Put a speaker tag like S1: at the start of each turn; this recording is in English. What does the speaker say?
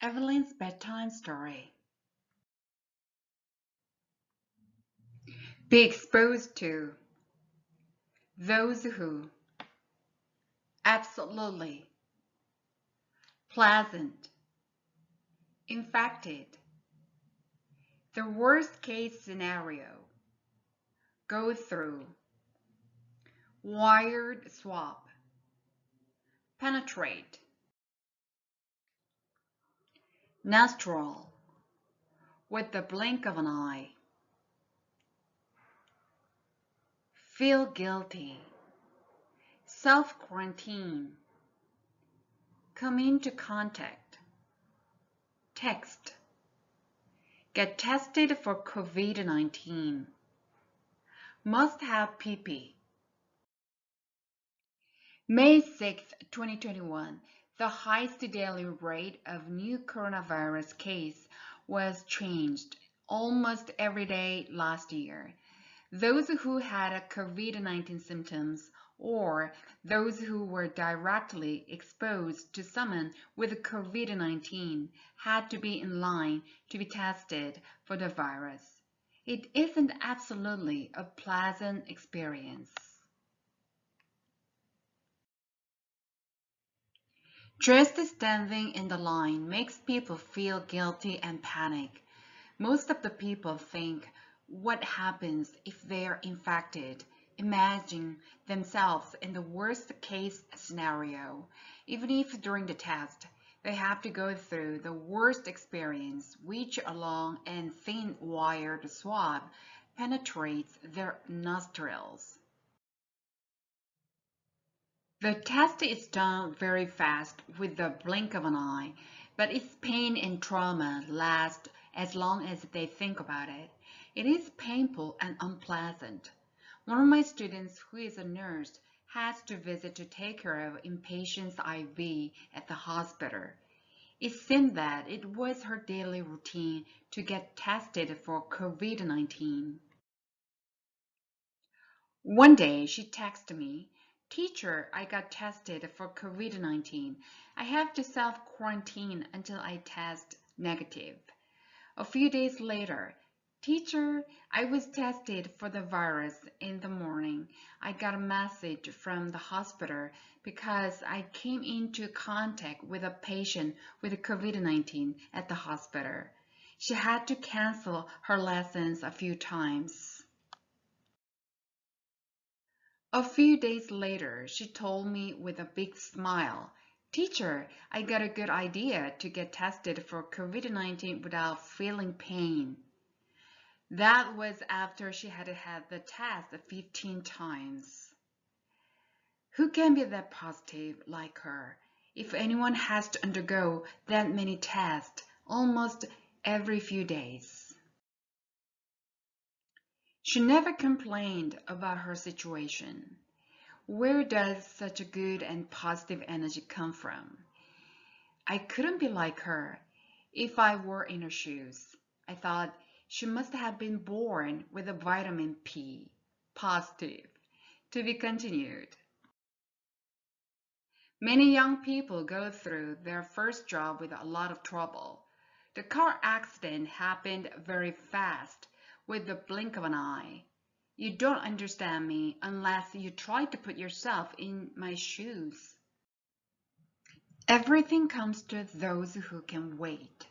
S1: Evelyn's bedtime story. Be exposed to those who absolutely pleasant, infected, the worst case scenario, go through, wired swap, penetrate, nostril, with the blink of an eye, feel guilty, self-quarantine, come into contact, text, get tested for COVID-19, must have PP. May 6, 2021, the highest daily rate of new coronavirus case was changed almost every day last year. Those who had COVID-19 symptoms or those who were directly exposed to someone with COVID-19 had to be in line to be tested for the virus. It isn't absolutely a pleasant experience. Just standing in the line makes people feel guilty and panic. Most of the people think, what happens if they're infected? Imagine themselves in the worst case scenario. Even if during the test, they have to go through the worst experience, which a long and thin wired swab penetrates their nostrils. The test is done very fast with the blink of an eye, but its pain and trauma last as long as they think about it. It is painful and unpleasant. One of my students, who is a nurse, has to visit to take care of inpatient's IV at the hospital. It seemed that it was her daily routine to get tested for COVID-19. One day she texted me, "Teacher, I got tested for COVID-19. I have to self-quarantine until I test negative." A few days later, "Teacher, I was tested for the virus in the morning. I got a message from the hospital because I came into contact with a patient with COVID-19 at the hospital. She had to cancel her lessons a few times." A few days later, she told me with a big smile, "Teacher, I got a good idea to get tested for COVID-19 without feeling pain." That was after she had had the test 15 times. Who can be that positive like her? If anyone has to undergo that many tests almost every few days. She never complained about her situation. Where does such a good and positive energy come from? I couldn't be like her if I were in her shoes. I thought she must have been born with a vitamin P. Positive. To be continued. Many young people go through their first job with a lot of trouble. The car accident happened very fast, with the blink of an eye. You don't understand me unless you try to put yourself in my shoes. Everything comes to those who can wait.